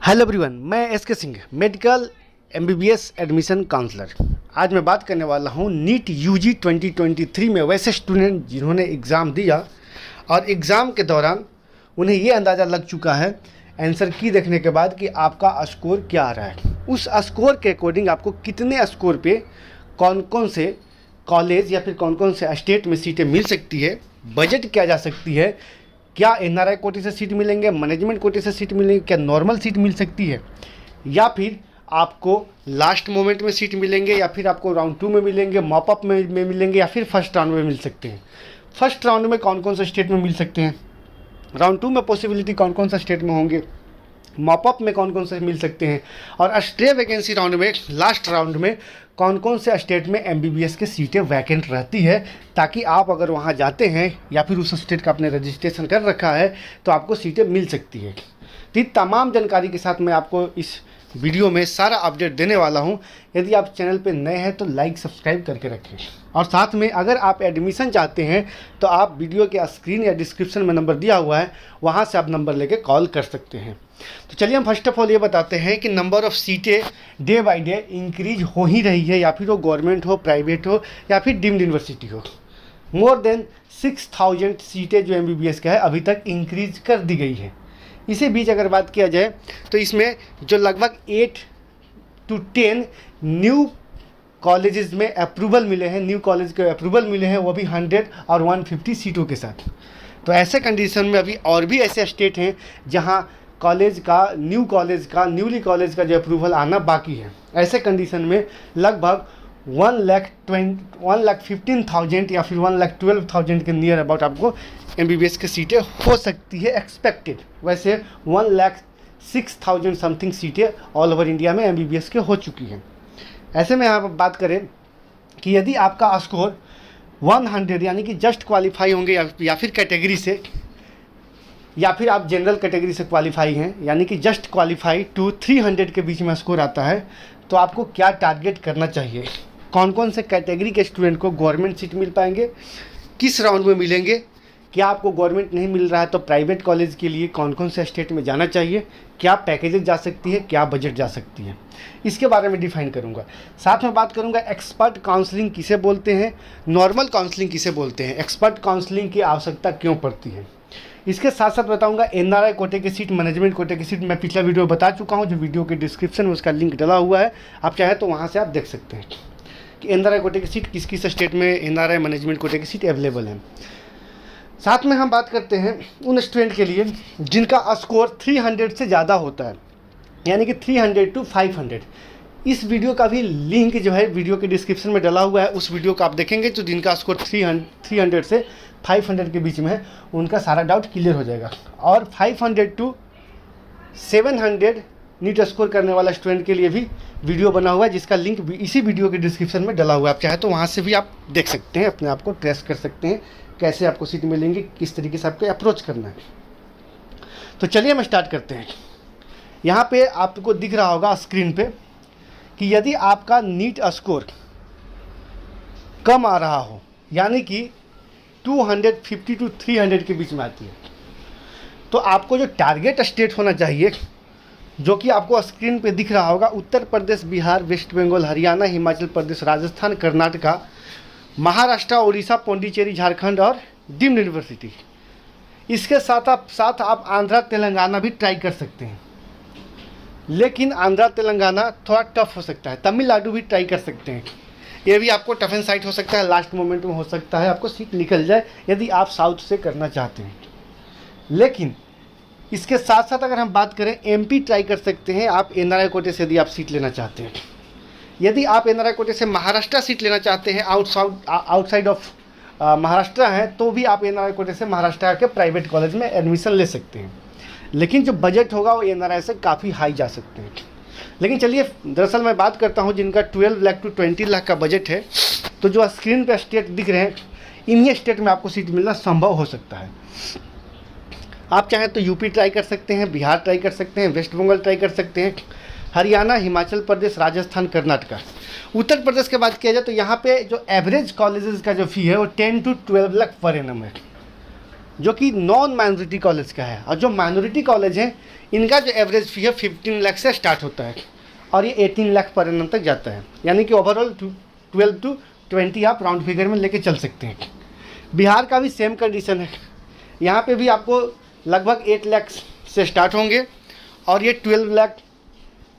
Hello everyone, मैं S K Singh, medical MBBS admission counsellor. आज मैं बात करने वाला हूँ नीट यूजी 2023 में वैसे स्टूडेंट जिन्होंने एग्ज़ाम दिया और एग्ज़ाम के दौरान उन्हें ये अंदाज़ा लग चुका है आंसर की देखने के बाद कि आपका स्कोर क्या आ रहा है। उस स्कोर के अकॉर्डिंग आपको कितने स्कोर पे कौन कौन से कॉलेज या फिर कौन कौन से स्टेट में सीटें मिल सकती है, बजट क्या जा सकती है, क्या एनआरआई कोटे से सीट मिलेंगे, मैनेजमेंट कोटे से सीट मिलेंगे, क्या नॉर्मल सीट मिल सकती है, या फिर आपको लास्ट मोमेंट में सीट मिलेंगे, या फिर आपको राउंड 2 में मिलेंगे, मॉपअप में मिलेंगे, या फिर फर्स्ट राउंड में मिल सकते हैं। फर्स्ट राउंड में कौन कौन से स्टेट में मिल सकते हैं, राउंड 2 में पॉसिबिलिटी कौन कौन सा स्टेट में होंगे, मॉपअप में कौन कौन से मिल सकते हैं, और स्टे वैकेंसी राउंड में लास्ट राउंड में कौन कौन से स्टेट में एमबीबीएस की सीटें वैकेंट रहती है, ताकि आप अगर वहां जाते हैं या फिर उस स्टेट का आपने रजिस्ट्रेशन कर रखा है तो आपको सीटें मिल सकती है। तो ये तमाम जानकारी के साथ मैं आपको इस वीडियो में सारा अपडेट देने वाला हूं। यदि आप चैनल पे नए हैं तो लाइक सब्सक्राइब करके रखें, और साथ में अगर आप एडमिशन चाहते हैं तो आप वीडियो के स्क्रीन या डिस्क्रिप्शन में नंबर दिया हुआ है, वहां से आप नंबर लेके कॉल कर सकते हैं। तो चलिए हम फर्स्ट ऑफ ऑल ये बताते हैं कि नंबर ऑफ़ सीटें डे बाय डे इंक्रीज हो ही रही है, या फिर वो गवर्नमेंट हो, प्राइवेट हो, या फिर डीम्ड यूनिवर्सिटी हो। मोर देन 6000 सीटें जो एमबीबीएस का है अभी तक इंक्रीज कर दी गई है। इसी बीच अगर बात किया जाए तो इसमें जो लगभग 8 to 10 न्यू कॉलेजेस में अप्रूवल मिले हैं, न्यू कॉलेज के अप्रूवल मिले हैं, वो भी 100 और 150 सीटों के साथ। तो ऐसे कंडीशन में अभी और भी ऐसे स्टेट हैं जहां न्यूली कॉलेज का जो अप्रूवल आना बाकी है। ऐसे कंडीशन में लगभग 1,15,000 या फिर 1,12,000 के नियर अबाउट आपको एमबीबीएस की सीटें हो सकती है एक्सपेक्टेड। वैसे 1,06,000 समथिंग सीटें ऑल ओवर इंडिया में एमबीबीएस के हो चुकी हैं। ऐसे में यहाँ बात करें कि यदि आपका स्कोर 100 यानी कि जस्ट क्वालिफाई होंगे या फिर कैटेगरी से, या फिर आप जनरल कैटेगरी से क्वालिफाई हैं यानी कि जस्ट क्वालिफाई टू 300 के बीच में स्कोर आता है, तो आपको क्या टारगेट करना चाहिए, कौन कौन से कैटेगरी के स्टूडेंट को गवर्नमेंट सीट मिल पाएंगे, किस राउंड में मिलेंगे, क्या आपको गवर्नमेंट नहीं मिल रहा है तो प्राइवेट कॉलेज के लिए कौन कौन से स्टेट में जाना चाहिए, क्या पैकेजेस जा सकती है, क्या बजट जा सकती है, इसके बारे में डिफाइन करूंगा। साथ में बात करूंगा एक्सपर्ट काउंसलिंग किसे बोलते हैं, नॉर्मल काउंसलिंग किसे बोलते हैं, एक्सपर्ट काउंसलिंग की आवश्यकता क्यों पड़ती है। इसके साथ साथ बताऊंगा एनआरआई कोटे की सीट, मैनेजमेंट कोटे की सीट मैं पिछला वीडियो बता चुका हूं, जो वीडियो के डिस्क्रिप्शन में उसका लिंक डला हुआ है, आप चाहें तो वहां से आप देख सकते हैं कि एनआरआई कोटे की सीट किस किस स्टेट में एनआरआई मैनेजमेंट कोटे की सीट अवेलेबल है। साथ में हम बात करते हैं उन स्टूडेंट के लिए जिनका स्कोर 300 से ज़्यादा होता है, यानी कि 300 to 500। इस वीडियो का भी लिंक जो है वीडियो के डिस्क्रिप्शन में डला हुआ है, उस वीडियो को आप देखेंगे तो जिनका स्कोर 300 से 500 के बीच में है उनका सारा डाउट क्लियर हो जाएगा। और 500 to 700 नीट स्कोर करने वाला स्टूडेंट के लिए भी वीडियो बना हुआ है, जिसका लिंक भी इसी वीडियो के डिस्क्रिप्शन में डला हुआ है। आप चाहे तो वहाँ से भी आप देख सकते हैं, अपने आप को ट्रेस कर सकते हैं कैसे आपको सीट मिलेंगी, किस तरीके से आपको अप्रोच करना है। तो चलिए हम स्टार्ट करते हैं। यहाँ पे आपको दिख रहा होगा स्क्रीन पे कि यदि आपका नीट स्कोर कम आ रहा हो, यानी कि 250 to 300 के बीच में आती है, तो आपको जो टारगेट स्टेट होना चाहिए, जो कि आपको स्क्रीन पे दिख रहा होगा, उत्तर प्रदेश, बिहार, वेस्ट बंगाल, हरियाणा, हिमाचल प्रदेश, राजस्थान, कर्नाटका, महाराष्ट्र, उड़ीसा, पौंडीचेरी, झारखंड और डीम्ड यूनिवर्सिटी। इसके साथ आप आंध्रा, तेलंगाना भी ट्राई कर सकते हैं, लेकिन आंध्रा तेलंगाना थोड़ा टफ हो सकता है। तमिलनाडु भी ट्राई कर सकते हैं, ये भी आपको टफ एंड साइट हो सकता है, लास्ट मोमेंट में हो सकता है आपको सीट निकल जाए यदि आप साउथ से करना चाहते हैं। लेकिन इसके साथ साथ अगर हम बात करें एमपी ट्राई कर सकते हैं आप एनआरआई कोटे से, यदि आप सीट लेना चाहते हैं। यदि आप एनआरआई कोटे से महाराष्ट्र सीट लेना चाहते हैं, आउटसाइड ऑफ महाराष्ट्र हैं, तो भी आप एनआरआई कोटे से महाराष्ट्र के प्राइवेट कॉलेज में एडमिशन ले सकते हैं, लेकिन जो बजट होगा वो एनआरआई से काफ़ी हाई जा सकते हैं। लेकिन चलिए, दरअसल मैं बात करता हूं जिनका 12 लाख to 20 लाख का बजट है, तो जो स्क्रीन पे स्टेट दिख रहे हैं, इन्हीं स्टेट में आपको सीट मिलना संभव हो सकता है। आप चाहें तो यूपी ट्राई कर सकते हैं, बिहार ट्राई कर सकते हैं, वेस्ट बंगाल ट्राई कर सकते हैं, हरियाणा, हिमाचल प्रदेश, राजस्थान, कर्नाटका। उत्तर प्रदेश की बात किया जाए तो यहाँ पे जो एवरेज कॉलेजेस का जो फ़ी है वो 10 to 12 लाख पर एनम है। जो कि नॉन माइनॉरिटी कॉलेज का है, और जो माइनॉरिटी कॉलेज है इनका जो एवरेज फ़ी है 15 लाख से स्टार्ट होता है और ये 18 लाख पर एनम तक जाता है, यानी कि ओवरऑल 12 to 20 आप राउंड फिगर में लेके चल सकते हैं। बिहार का भी सेम कंडीशन है, यहाँ पे भी आपको लगभग 8 लाख से स्टार्ट होंगे और ये 12 lakh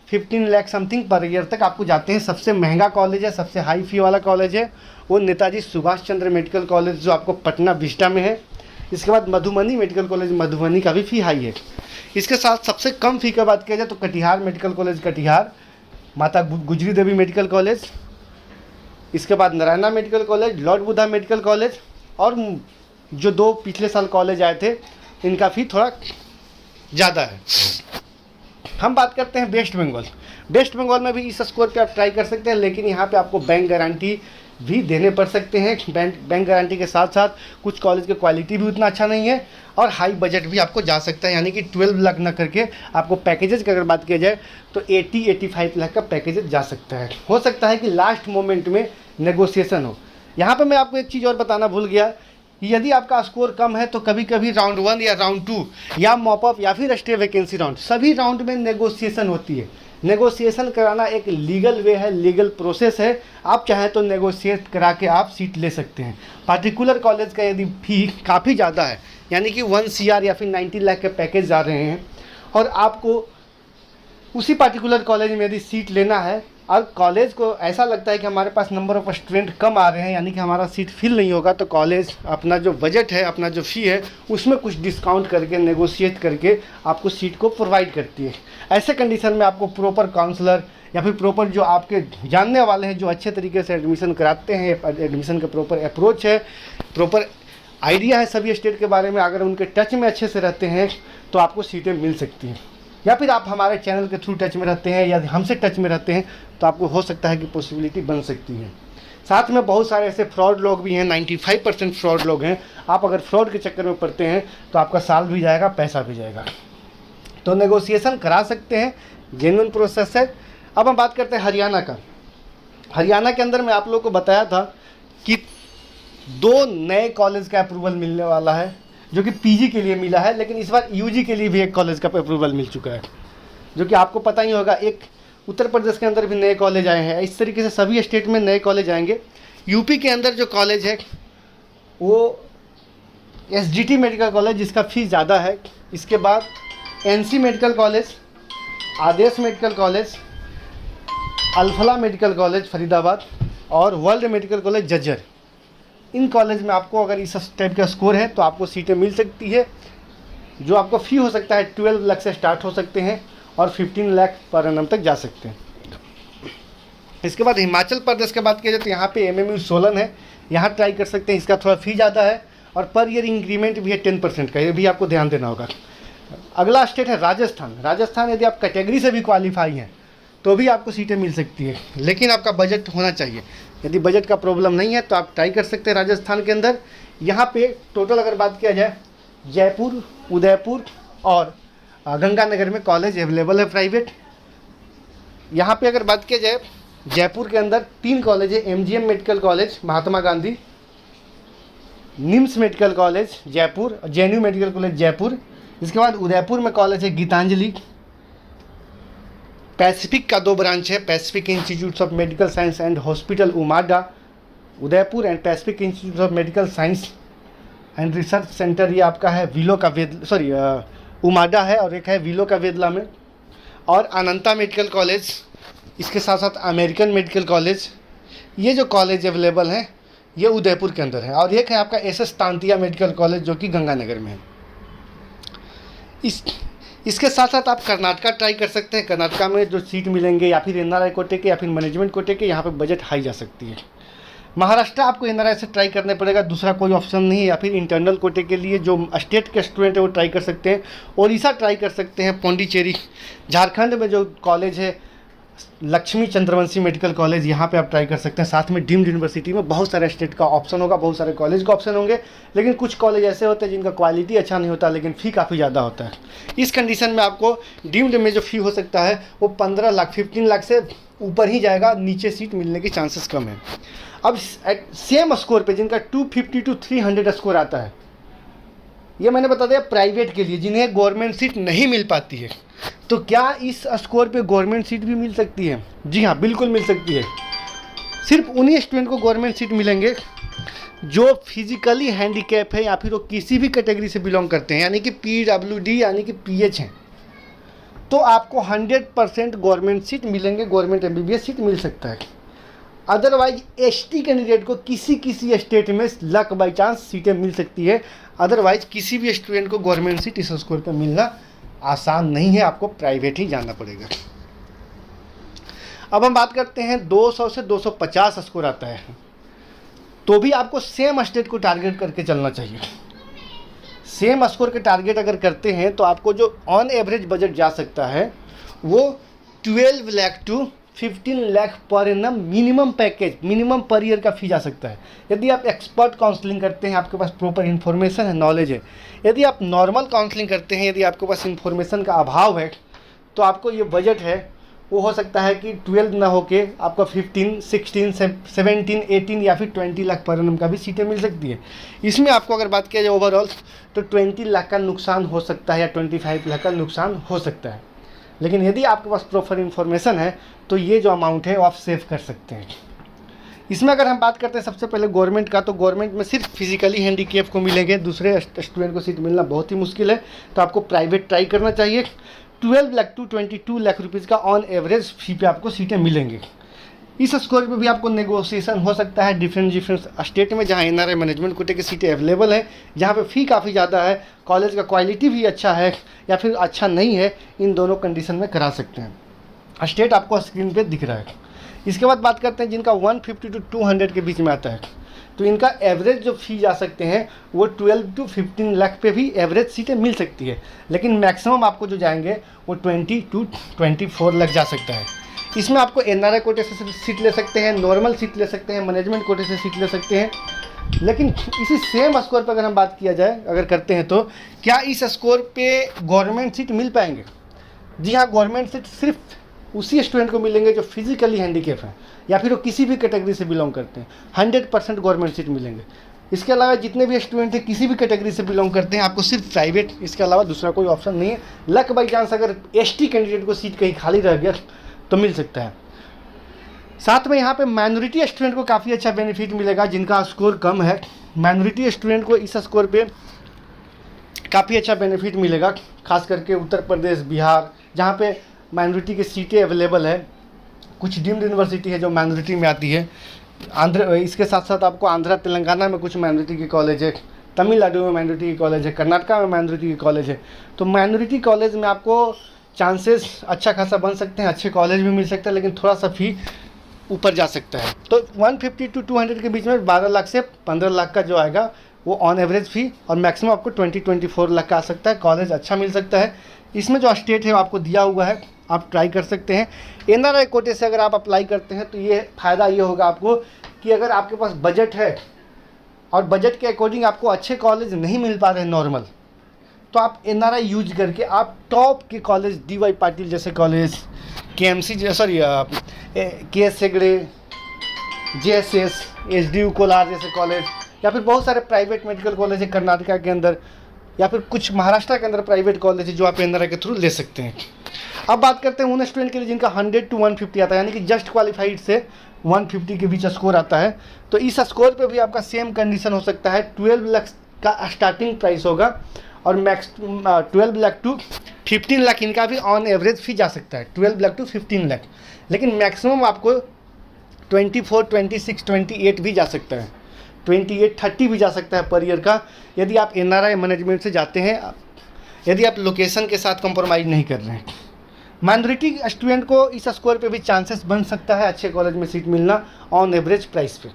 15 lakh something per year तक आपको जाते हैं। सबसे महंगा कॉलेज है, सबसे हाई फी वाला कॉलेज है वो नेताजी सुभाष चंद्र मेडिकल कॉलेज जो आपको पटना बिस्टा में है। इसके बाद मधुबनी मेडिकल कॉलेज, मधुबनी का भी फ़ी हाई है। इसके साथ सबसे कम फ़ी की बात किया जाए तो कटिहार मेडिकल कॉलेज कटिहार, माता गुजरी देवी मेडिकल कॉलेज, इसके बाद Narayana medical college, Lord Buddha medical college, और जो 2 पिछले साल कॉलेज आए थे इनका फ़ी थोड़ा ज़्यादा है। हम बात करते हैं वेस्ट बंगाल। वेस्ट बंगाल में भी इस स्कोर पे आप ट्राई कर सकते हैं, लेकिन यहाँ पे आपको बैंक गारंटी भी देने पड़ सकते हैं। बैंक गारंटी के साथ साथ कुछ कॉलेज की क्वालिटी भी उतना अच्छा नहीं है और हाई बजट भी आपको जा सकता है, यानी कि 12 लाख ना करके आपको पैकेजेस की अगर बात किया जाए तो 80-85 लाख का पैकेजेस जा सकता है। हो सकता है कि लास्ट मोमेंट में नेगोशिएशन हो। यहाँ पे मैं आपको एक चीज़ और बताना भूल गया कि यदि आपका स्कोर कम है तो कभी कभी राउंड 1 या राउंड 2 या मॉपअप या फिर स्टे वैकेंसी राउंड, सभी राउंड में नेगोशिएशन होती है। नेगोशिएशन कराना एक लीगल वे है, लीगल प्रोसेस है। आप चाहें तो नेगोशिएट करा के आप सीट ले सकते हैं। पार्टिकुलर कॉलेज का यदि फी काफ़ी ज़्यादा है, यानी कि 1 CR या फिर 90 लाख के पैकेज जा रहे हैं और आपको उसी पार्टिकुलर कॉलेज में यदि सीट लेना है और कॉलेज को ऐसा लगता है कि हमारे पास नंबर ऑफ स्टूडेंट कम आ रहे हैं, यानी कि हमारा सीट फिल नहीं होगा, तो कॉलेज अपना जो बजट है, अपना जो फ़ी है उसमें कुछ डिस्काउंट करके, नेगोशिएट करके आपको सीट को प्रोवाइड करती है। ऐसे कंडीशन में आपको प्रॉपर काउंसलर या फिर प्रॉपर जो आपके जानने वाले हैं जो अच्छे तरीके से एडमिशन कराते हैं, एडमिशन का प्रॉपर अप्रोच है, प्रॉपर आइडिया है सभी स्टेट के बारे में, अगर उनके टच में अच्छे से रहते हैं तो आपको सीटें मिल सकती हैं। या फिर आप हमारे चैनल के थ्रू टच में रहते हैं या हमसे टच में रहते हैं तो आपको हो सकता है कि पॉसिबिलिटी बन सकती है। साथ में बहुत सारे ऐसे फ्रॉड लोग भी हैं, 95% फ्रॉड लोग हैं। आप अगर फ्रॉड के चक्कर में पड़ते हैं तो आपका साल भी जाएगा, पैसा भी जाएगा। तो नेगोशिएशन करा सकते हैं, जेन्युइन प्रोसेस है। अब हम बात करते हैं हरियाणा का। हरियाणा के अंदर मैं आप लोगों को बताया था कि 2 नए कॉलेज का अप्रूवल मिलने वाला है, जो कि पीजी के लिए मिला है, लेकिन इस बार यूजी के लिए भी एक कॉलेज का अप्रूवल मिल चुका है, जो कि आपको पता ही होगा। एक उत्तर प्रदेश के अंदर भी नए कॉलेज आए हैं। इस तरीके से सभी स्टेट में नए कॉलेज आएंगे। यूपी के अंदर जो कॉलेज है वो SGT मेडिकल कॉलेज, जिसका फ़ीस ज़्यादा है। इसके बाद NC medical college, Adesh medical college, Alfalah medical college Faridabad और वर्ल्ड मेडिकल कॉलेज जज्जर। इन कॉलेज में आपको अगर इस टाइप का स्कोर है तो आपको सीटें मिल सकती है। जो आपको फ़ी हो सकता है 12 लाख से स्टार्ट हो सकते हैं और 15 लाख पर एनम तक जा सकते हैं। इसके बाद हिमाचल प्रदेश की बात किया जाए तो यहाँ पे MMU सोलन है, यहाँ ट्राई कर सकते हैं। इसका थोड़ा फ़ी ज़्यादा है और पर ईयर इंक्रीमेंट भी है 10% का, ये भी आपको ध्यान देना होगा। अगला स्टेट है राजस्थान। राजस्थान यदि आप कैटेगरी से भी क्वालिफाई हैं तो भी आपको सीटें मिल सकती है, लेकिन आपका बजट होना चाहिए। यदि बजट का प्रॉब्लम नहीं है तो आप ट्राई कर सकते हैं राजस्थान के अंदर। यहाँ पे टोटल अगर बात किया जाए जयपुर, उदयपुर और गंगानगर में कॉलेज अवेलेबल है प्राइवेट। यहाँ पे अगर बात किया जाए जयपुर के अंदर 3 कॉलेज है, MGM medical college Mahatma Gandhi, NIMS medical college Jaipur, JNU medical college Jaipur. इसके बाद उदयपुर में कॉलेज है गीतांजलि। पैसिफिक का 2 ब्रांच है, Pacific institute of medical science and hospital Umarda Udaipur and Pacific institute of medical science and research centre, ये आपका है विलो का उमाडा है, और एक है विलो का वेदला में। और अनंता मेडिकल कॉलेज, इसके साथ साथ अमेरिकन मेडिकल कॉलेज। ये जो कॉलेज अवेलेबल हैं ये उदयपुर के अंदर है। और एक है आपका SS तांतिया मेडिकल कॉलेज जो कि गंगानगर में है। इसके साथ साथ आप कर्नाटका ट्राई कर सकते हैं। कर्नाटका में जो सीट मिलेंगे या फिर NRI कोटे के या फिर मैनेजमेंट कोटे के, यहाँ पे बजट हाई जा सकती है। महाराष्ट्र आपको NRI से ट्राई करने पड़ेगा, दूसरा कोई ऑप्शन नहीं है। या फिर इंटरनल कोटे के लिए जो स्टेट के स्टूडेंट है वो ट्राई कर सकते हैं। ओडिशा ट्राई कर सकते हैं, पौंडीचेरी। झारखंड में जो कॉलेज है लक्ष्मी चंद्रवंशी मेडिकल कॉलेज, यहाँ पे आप ट्राई कर सकते हैं। साथ में डीम्ड यूनिवर्सिटी में बहुत सारे स्टेट का ऑप्शन होगा, बहुत सारे कॉलेज का ऑप्शन होंगे, लेकिन कुछ कॉलेज ऐसे होते हैं जिनका क्वालिटी अच्छा नहीं होता लेकिन फ़ी काफ़ी ज़्यादा होता है। इस कंडीशन में आपको डीम्ड में जो फ़ी हो सकता है वो 15 लाख 15 लाख से ऊपर ही जाएगा, नीचे सीट मिलने की चांसेस कम है। अब सेम स्कोर पे जिनका 250 to 300 स्कोर आता है ये मैंने बता दिया प्राइवेट के लिए जिन्हें गवर्नमेंट सीट नहीं मिल पाती है। तो क्या इस स्कोर पे गवर्नमेंट सीट भी मिल सकती है? जी हाँ, बिल्कुल मिल सकती है। सिर्फ उन्हीं स्टूडेंट को गवर्नमेंट सीट मिलेंगे जो फिजिकली हैंडीकैप है या फिर वो किसी भी कैटेगरी से बिलोंग करते हैं, यानी कि PWD यानी कि PH हैं। तो आपको 100% गवर्नमेंट सीट मिलेंगे, गवर्नमेंट MBBS सीट मिल सकता है। अदरवाइज ST कैंडिडेट को किसी स्टेट में लक बाई चांस सीटें मिल सकती है। अदरवाइज किसी भी स्टूडेंट को गवर्नमेंट सीट इस स्कोर पर मिलना आसान नहीं है, आपको प्राइवेट ही जाना पड़ेगा। अब हम बात करते हैं 200 से 250 स्कोर आता है, तो भी आपको सेम स्टेट को टारगेट करके चलना चाहिए। सेम स्कोर के टारगेट अगर करते हैं तो आपको जो ऑन एवरेज बजट जा सकता है वो 12 lakh to 15 lakh per annum minimum package, minimum per year का फी जा सकता है। यदि आप एक्सपर्ट काउंसलिंग करते हैं, आपके पास प्रॉपर इन्फॉर्मेशन है, नॉलेज है। यदि आप नॉर्मल काउंसलिंग करते हैं, यदि आपके पास इन्फॉर्मेशन का अभाव है, तो आपको ये बजट है वो हो सकता है कि 12 ना होके आपका 15, 16, 17, 18 या फिर 20 लाख पर एनम का भी सीटें मिल सकती है। इसमें आपको अगर बात किया जाए ओवरऑल तो 20 लाख का नुकसान हो सकता है या 25 लाख का नुकसान हो सकता है। लेकिन यदि आपके पास प्रॉपर इन्फॉर्मेशन है तो ये जो अमाउंट है वो आप सेव कर सकते हैं। इसमें अगर हम बात करते हैं सबसे पहले गवर्नमेंट का, तो गवर्नमेंट में सिर्फ फिजिकली हैंडीकैप को मिलेंगे, दूसरे स्टूडेंट को सीट मिलना बहुत ही मुश्किल है। तो आपको प्राइवेट ट्राई करना चाहिए। 12 लाख टू 22 लाख रुपीज़ का ऑन एवरेज फी पे आपको सीटें मिलेंगी। इस स्कोर पे भी आपको नेगोशिएशन हो सकता है डिफरेंट स्टेट में, जहाँ NRI मैनेजमेंट कोटे की सीटें अवेलेबल है, जहाँ पे फ़ी काफ़ी ज़्यादा है, कॉलेज का क्वालिटी भी अच्छा है या फिर अच्छा नहीं है, इन दोनों कंडीशन में करा सकते हैं। स्टेट आपको स्क्रीन पे दिख रहा है। इसके बाद बात करते हैं जिनका 150 टू 200 के बीच में आता है, तो इनका एवरेज जो फी जा सकते हैं वो 12 टू 15 लाख पे भी एवरेज सीटें मिल सकती है। लेकिन मैक्सिमम आपको जो जाएंगे वो 20 टू 24 लाख जा सकता है। इसमें आपको NRI कोटे से सीट ले सकते हैं, नॉर्मल सीट ले सकते हैं, मैनेजमेंट कोटे से सीट ले सकते हैं। लेकिन इसी सेम स्कोर पर अगर हम बात किया जाए, अगर करते हैं तो क्या इस स्कोर पे गवर्नमेंट सीट मिल पाएंगे? जी हाँ, गवर्नमेंट सीट सिर्फ उसी स्टूडेंट को मिलेंगे जो फिजिकली हैंडीकैप हैं या फिर वो किसी भी कैटेगरी से बिलोंग करते हैं। 100% गवर्नमेंट सीट मिलेंगे। इसके अलावा जितने भी स्टूडेंट हैं किसी भी कैटेगरी से बिलोंग करते हैं, आपको सिर्फ प्राइवेट, इसके अलावा दूसरा कोई ऑप्शन नहीं है। लक बाई चांस अगर ST कैंडिडेट को सीट कहीं खाली रह गया तो मिल सकता है। साथ में यहाँ पे माइनॉरिटी स्टूडेंट को काफ़ी अच्छा बेनिफिट मिलेगा जिनका स्कोर कम है। माइनॉरिटी स्टूडेंट को इस स्कोर पे काफ़ी अच्छा बेनिफिट मिलेगा, खास करके उत्तर प्रदेश, बिहार, जहाँ पे माइनॉरिटी की सीटें अवेलेबल है। कुछ डीम्ड यूनिवर्सिटी है जो माइनॉरिटी में आती है। इसके साथ साथ आपको आंध्रा तेलंगाना में कुछ माइनॉरिटी के कॉलेज है, तमिलनाडु में माइनॉरिटी की कॉलेज है, कर्नाटका में माइनॉरिटी की कॉलेज है। तो माइनॉरिटी कॉलेज में आपको चांसेस अच्छा खासा बन सकते हैं, अच्छे कॉलेज भी मिल सकते हैं, लेकिन थोड़ा सा फी ऊपर जा सकता है। तो 150 टू 200 के बीच में 12 लाख से 15 लाख का जो आएगा वो ऑन एवरेज फी, और मैक्सिमम आपको 20-24 लाख का आ सकता है। कॉलेज अच्छा मिल सकता है। इसमें जो स्टेट है वो आपको दिया हुआ है, आप ट्राई कर सकते हैं। NRI कोटे से अगर आप अप्लाई करते हैं तो ये फ़ायदा ये होगा आपको कि अगर आपके पास बजट है और बजट के अकॉर्डिंग आपको अच्छे कॉलेज नहीं मिल पा रहे हैं नॉर्मल, तो आप NRI यूज करके आप टॉप के कॉलेज, DY पाटिल जैसे college, KMC sorry KS Hegde, JSS, SDU Kolar जैसे कॉलेज, या फिर बहुत सारे प्राइवेट मेडिकल कॉलेज है कर्नाटका के अंदर, या फिर कुछ महाराष्ट्र के अंदर प्राइवेट कॉलेज है जो आप NRI के थ्रू ले सकते हैं। अब बात करते हैं उन स्टूडेंट के लिए जिनका 100 टू 150 आता है, यानी कि जस्ट क्वालिफाइड से 150 के बीच स्कोर आता है। तो इस स्कोर पे भी आपका सेम कंडीशन हो सकता है। 12 लाख का स्टार्टिंग प्राइस होगा और मैक्स 12 लाख टू 15 लाख इनका भी ऑन एवरेज फी जा सकता है, 12 लाख टू 15 लाख। लेकिन मैक्सिमम आपको 24, 26, 28 भी जा सकता है, 28, 30 भी जा सकता है पर ईयर का, यदि आप NRI मैनेजमेंट से जाते हैं, यदि आप लोकेशन के साथ कॉम्प्रोमाइज़ नहीं कर रहे हैं। माइनॉरिटी स्टूडेंट को इस स्कोर पे भी चांसेस बन सकता है अच्छे कॉलेज में सीट मिलना ऑन एवरेज प्राइस पे।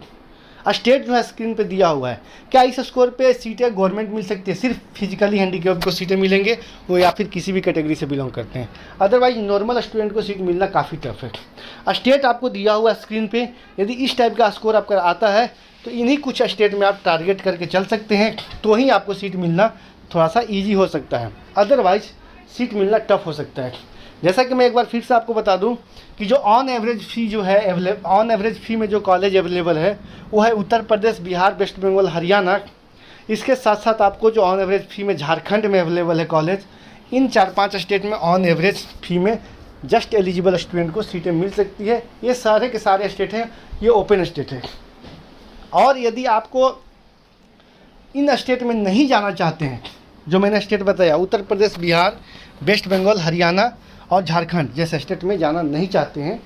स्टेट जो है स्क्रीन पे दिया हुआ है। क्या इस स्कोर पे सीटें गवर्नमेंट मिल सकती है? सिर्फ फिजिकली हैंडीकैप को सीटें मिलेंगे, वो या फिर किसी भी कैटेगरी से बिलोंग करते हैं। अदरवाइज नॉर्मल स्टूडेंट को सीट मिलना काफ़ी टफ है। स्टेट आपको दिया हुआ स्क्रीन पे, यदि इस टाइप का स्कोर आपका आता है तो इन्हीं कुछ स्टेट में आप टारगेट करके चल सकते हैं, तो ही आपको सीट मिलना थोड़ा सा ईजी हो सकता है। अदरवाइज सीट मिलना टफ हो सकता है। जैसा कि मैं एक बार फिर से आपको बता दूं कि जो ऑन एवरेज फ़ी जो है ऑन एवरेज फ़ी में जो कॉलेज अवेलेबल है वो है उत्तर प्रदेश, बिहार, वेस्ट बंगाल, हरियाणा, इसके साथ साथ आपको जो ऑन एवरेज फ़ी में झारखंड में अवेलेबल है कॉलेज, इन 4-5 स्टेट में ऑन एवरेज फ़ी में जस्ट एलिजिबल स्टूडेंट को सीटें मिल सकती है। ये सारे के सारे स्टेट हैं, ये ओपन स्टेट है। और यदि आपको इन स्टेट में नहीं जाना चाहते हैं, जो मैंने स्टेट बताया उत्तर प्रदेश, बिहार, वेस्ट बंगाल, हरियाणा और झारखंड जैसे स्टेट में जाना नहीं चाहते हैं,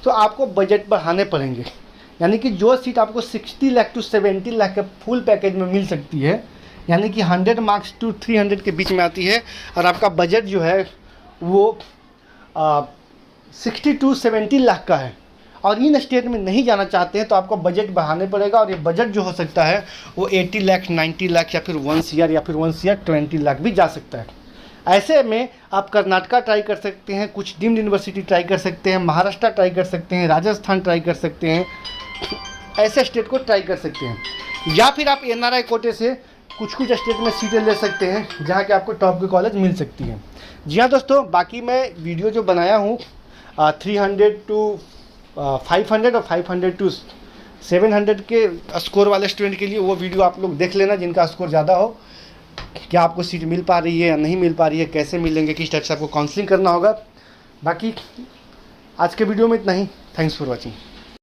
तो आपको बजट बढ़ाने पड़ेंगे। यानी कि जो सीट आपको 60 लाख टू 70 लाख के फुल पैकेज में मिल सकती है, यानी कि 100 मार्क्स टू 300 के बीच में आती है, और आपका बजट जो है वो 60 टू 70 लाख का है, और इन स्टेट में नहीं जाना चाहते हैं, तो आपको बजट बढ़ाने पड़ेगा। और ये बजट जो हो सकता है वो 80 लाख, 90 लाख या फिर 1 CR या फिर 1 CR 20 लाख भी जा सकता है। ऐसे में आप कर्नाटका ट्राई कर सकते हैं, कुछ डीम्ड यूनिवर्सिटी ट्राई कर सकते हैं, महाराष्ट्र ट्राई कर सकते हैं, राजस्थान ट्राई कर सकते हैं, ऐसे स्टेट को ट्राई कर सकते हैं। या फिर आप NRI कोटे से कुछ स्टेट में सीटें ले सकते हैं जहाँ के आपको टॉप के कॉलेज मिल सकती हैं। जी हाँ दोस्तों, बाकी मैं वीडियो जो बनाया हूँ 300 टू 500 और 500 टू 700 के स्कोर वाले स्टूडेंट के लिए वो वीडियो आप लोग देख लेना, जिनका स्कोर ज़्यादा हो, क्या आपको सीट मिल पा रही है या नहीं मिल पा रही है, कैसे मिलेंगे, किस टाइप से आपको काउंसलिंग करना होगा। बाकी आज के वीडियो में इतना ही। Thanks for watching.